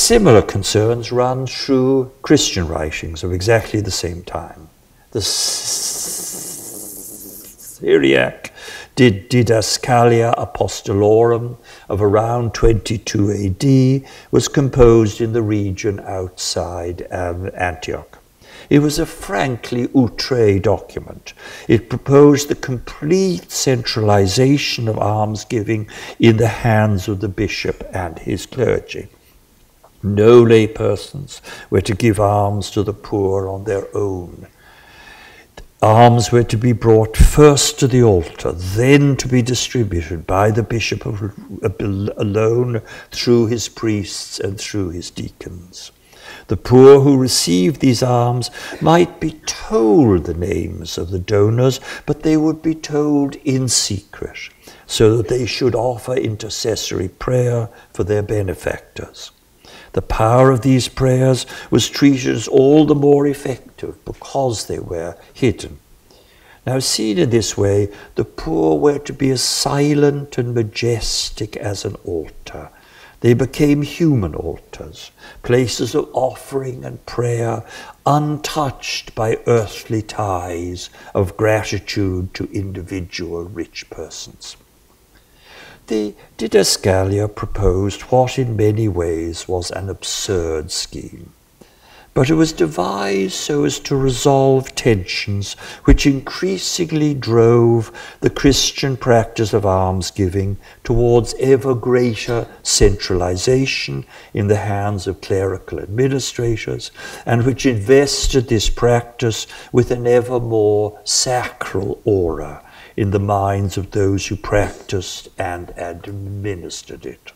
Similar concerns run through Christian writings of exactly the same time. The Syriac Didascalia Apostolorum of around 22 AD was composed in the region outside Antioch. It was a frankly outré document. It proposed the complete centralization of almsgiving in the hands of the bishop and his clergy. No lay persons were to give alms to the poor on their own. Alms were to be brought first to the altar, then to be distributed by the bishop alone through his priests and through his deacons. The poor who received these alms might be told the names of the donors, but they would be told in secret, so that they should offer intercessory prayer for their benefactors. The power of these prayers was treated as all the more effective because they were hidden. Now, seen in this way, the poor were to be as silent and majestic as an altar. They became human altars, places of offering and prayer, untouched by earthly ties of gratitude to individual rich persons. The Didascalia proposed what in many ways was an absurd scheme, but it was devised so as to resolve tensions which increasingly drove the Christian practice of almsgiving towards ever greater centralization in the hands of clerical administrators, and which invested this practice with an ever more sacral aura in the minds of those who practiced and administered it.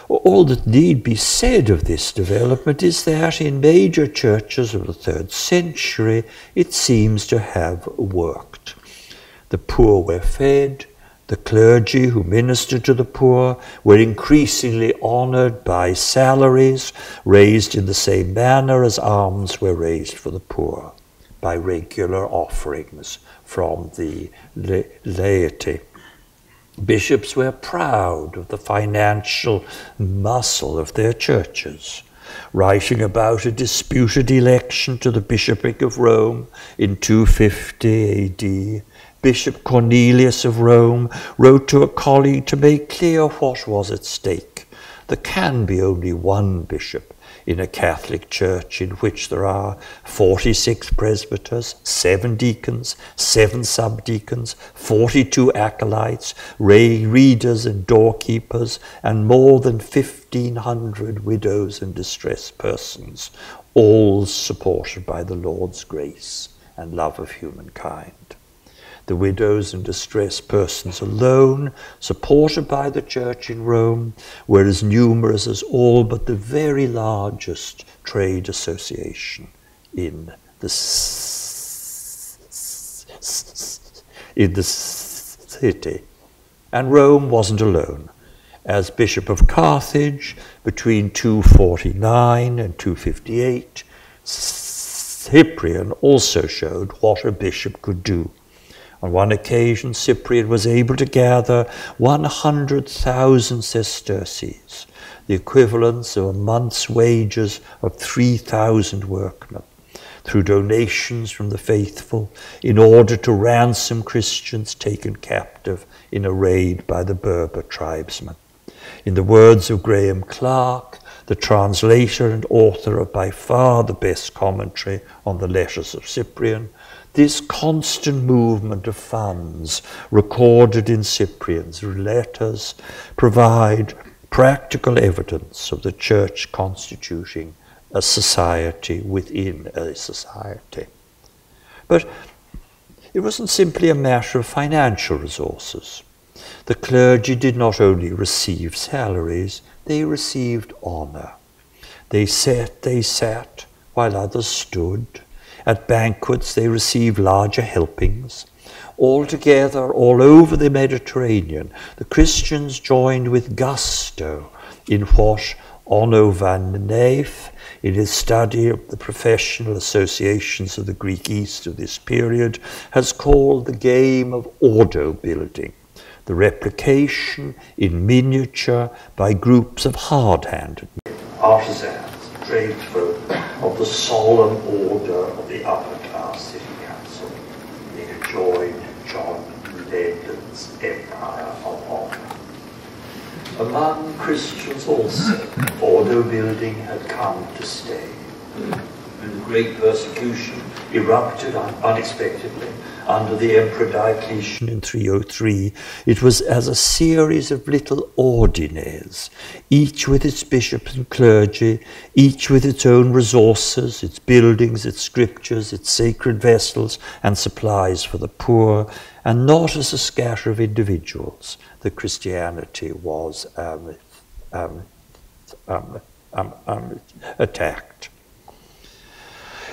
All that need be said of this development is that in major churches of the 3rd century it seems to have worked. The poor were fed, the clergy who ministered to the poor were increasingly honoured by salaries raised in the same manner as alms were raised for the poor, by regular offerings from the laity. Bishops were proud of the financial muscle of their churches. Writing about a disputed election to the bishopric of Rome in 250 AD, Bishop Cornelius of Rome wrote to a colleague to make clear what was at stake. There can be only one bishop in a Catholic church in which there are 46 presbyters, 7 deacons, 7 subdeacons, 42 acolytes, readers and doorkeepers, and more than 1,500 widows and distressed persons, all supported by the Lord's grace and love of humankind. The widows and distressed persons alone, supported by the Church in Rome, were as numerous as all but the very largest trade association in the city. And Rome wasn't alone. As Bishop of Carthage, between 249 and 258, Cyprian also showed what a bishop could do. On one occasion, Cyprian was able to gather 100,000 sesterces, the equivalents of a month's wages of 3,000 workmen, through donations from the faithful, in order to ransom Christians taken captive in a raid by the Berber tribesmen. In the words of Graham Clark, the translator and author of by far the best commentary on the letters of Cyprian, this constant movement of funds recorded in Cyprian's letters provide practical evidence of the church constituting a society within a society. But it wasn't simply a matter of financial resources. The clergy did not only receive salaries, they received honour. They sat while others stood. At banquets they received larger helpings. Altogether, all over the Mediterranean, the Christians joined with gusto in what Onno van Neef, in his study of the professional associations of the Greek East of this period, has called the game of ordo building, the replication in miniature by groups of hard-handed. artisans, tradesfolk of the solemn order of the upper class city council. They had joined John Lenden's empire of honor. Among Christians also, order building had come to stay. When the great persecution erupted unexpectedly under the Emperor Diocletian in 303, it was as a series of little ordines, each with its bishops and clergy, each with its own resources, its buildings, its scriptures, its sacred vessels and supplies for the poor, and not as a scatter of individuals that Christianity was attacked.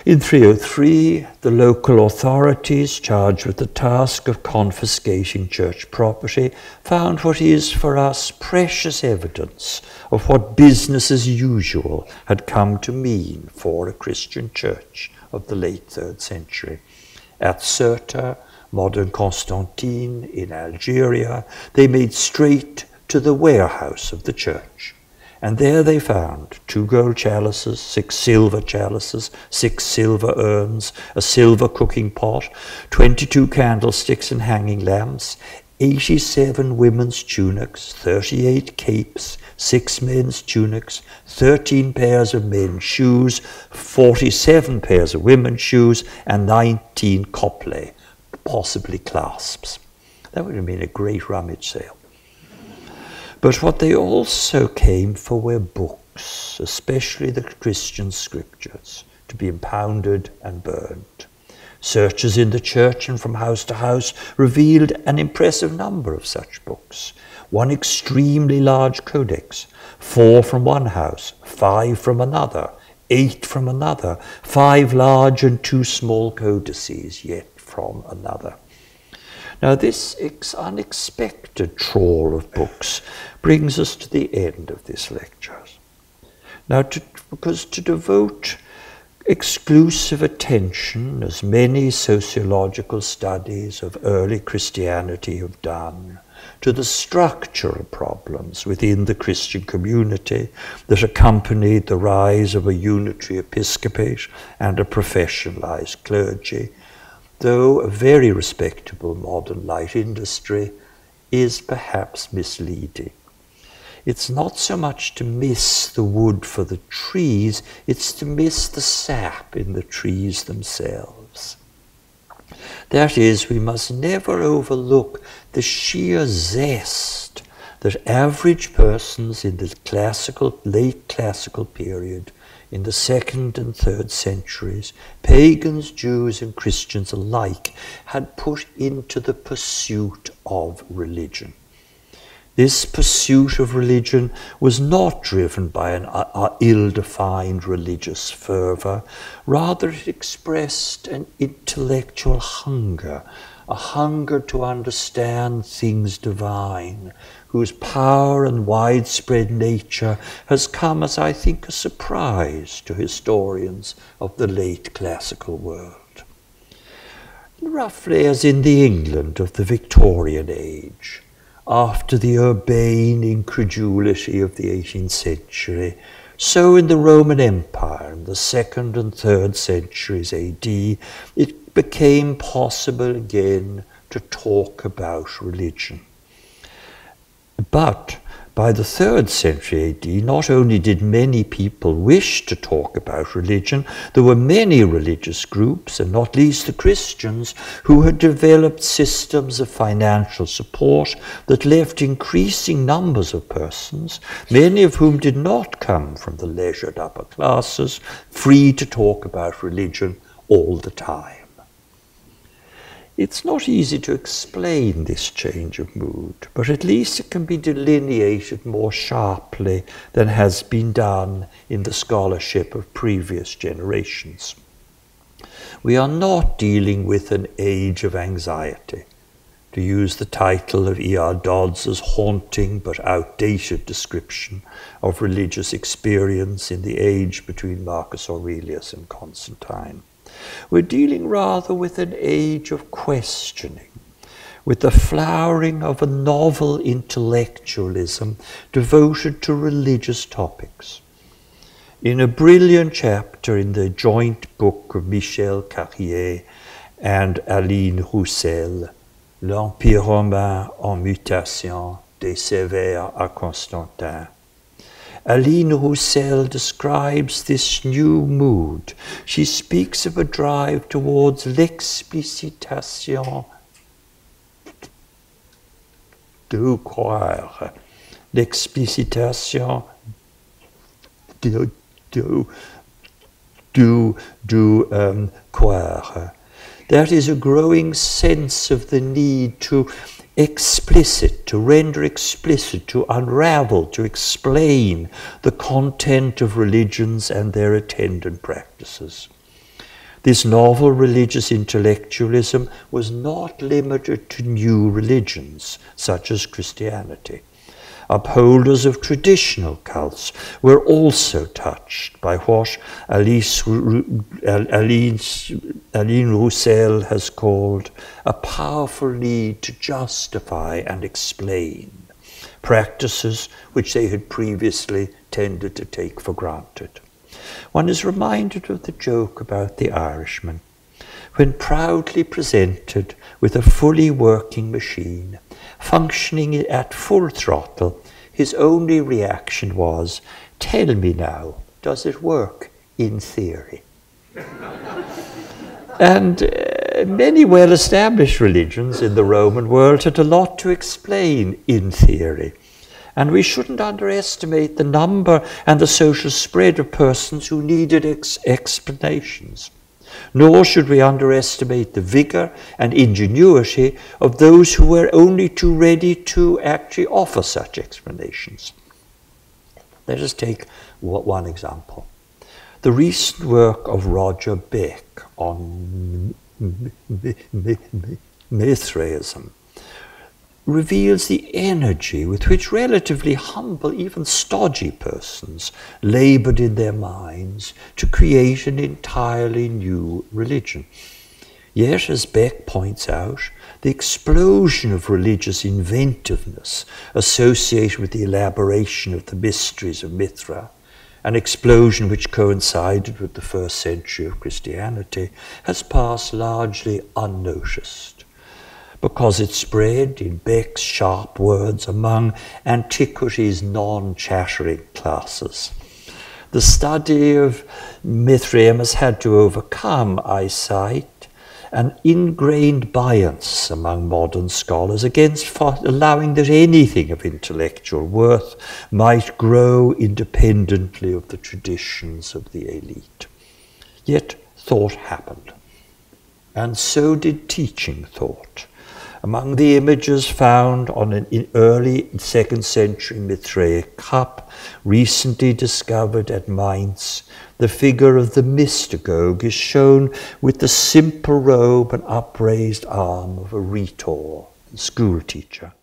In 303, the local authorities charged with the task of confiscating church property found what is for us precious evidence of what business as usual had come to mean for a Christian church of the late 3rd century. At Ceuta, modern Constantine, in Algeria, they made straight to the warehouse of the church. And there they found 2 gold chalices, 6 silver chalices, 6 silver urns, a silver cooking pot, 22 candlesticks and hanging lamps, 87 women's tunics, 38 capes, 6 men's tunics, 13 pairs of men's shoes, 47 pairs of women's shoes, and 19 coplets, possibly clasps. That would have been a great rummage sale. But what they also came for were books, especially the Christian scriptures, to be impounded and burned. Searches in the church and from house to house revealed an impressive number of such books. 1 extremely large codex, 4 from one house, 5 from another, 8 from another, 5 large and 2 small codices, yet from another. Now this unexpected trawl of books brings us to the end of this lecture. Now, because to devote exclusive attention, as many sociological studies of early Christianity have done, to the structural problems within the Christian community that accompanied the rise of a unitary episcopate and a professionalized clergy, though a very respectable modern light industry, is perhaps misleading. It's not so much to miss the wood for the trees, it's to miss the sap in the trees themselves. That is, we must never overlook the sheer zest that average persons in the late classical period, in the 2nd and 3rd centuries, pagans, Jews and Christians alike had put into the pursuit of religion. This pursuit of religion was not driven by an ill-defined religious fervour. Rather, it expressed an intellectual hunger, a hunger to understand things divine, whose power and widespread nature has come as, I think, a surprise to historians of the late classical world. Roughly as in the England of the Victorian age, after the urbane incredulity of the 18th century, so in the Roman Empire in the 2nd and 3rd centuries AD, it became possible again to talk about religion. But by the 3rd century AD, not only did many people wish to talk about religion, there were many religious groups, and not least the Christians, who had developed systems of financial support that left increasing numbers of persons, many of whom did not come from the leisured upper classes, free to talk about religion all the time. It's not easy to explain this change of mood, but at least it can be delineated more sharply than has been done in the scholarship of previous generations. We are not dealing with an age of anxiety, to use the title of E.R. Dodds's haunting but outdated description of religious experience in the age between Marcus Aurelius and Constantine. We're dealing rather with an age of questioning, with the flowering of a novel intellectualism devoted to religious topics. In a brilliant chapter in the joint book of Michel Carrier and Aline Roussel, L'Empire romain en mutation, des Sévères à Constantin, Aline Roussel describes this new mood. She speaks of a drive towards l'explicitation de croire, l'explicitation croire. There is a growing sense of the need to explicit, to render explicit, to unravel, to explain the content of religions and their attendant practices. This novel religious intellectualism was not limited to new religions, such as Christianity. Upholders of traditional cults were also touched by what Aline Roussel has called a powerful need to justify and explain practices which they had previously tended to take for granted. One is reminded of the joke about the Irishman. When proudly presented with a fully working machine, functioning at full throttle, his only reaction was, "Tell me now, does it work in theory?" And many well-established religions in the Roman world had a lot to explain in theory. And we shouldn't underestimate the number and the social spread of persons who needed explanations. Nor should we underestimate the vigor and ingenuity of those who were only too ready to actually offer such explanations. Let us take one example. The recent work of Roger Beck on Mithraism reveals the energy with which relatively humble, even stodgy persons labored in their minds to create an entirely new religion. Yet, as Beck points out, the explosion of religious inventiveness associated with the elaboration of the mysteries of Mithra, an explosion which coincided with the first century of Christianity, has passed largely unnoticed, because it spread, in Beck's sharp words, among antiquity's non-chattering classes. The study of Mithraism has had to overcome, I cite, an ingrained bias among modern scholars against allowing that anything of intellectual worth might grow independently of the traditions of the elite. Yet thought happened, and so did teaching thought. Among the images found on an early 2nd century Mithraic cup, recently discovered at Mainz, the figure of the mystagogue is shown with the simple robe and upraised arm of a rhetor, school teacher.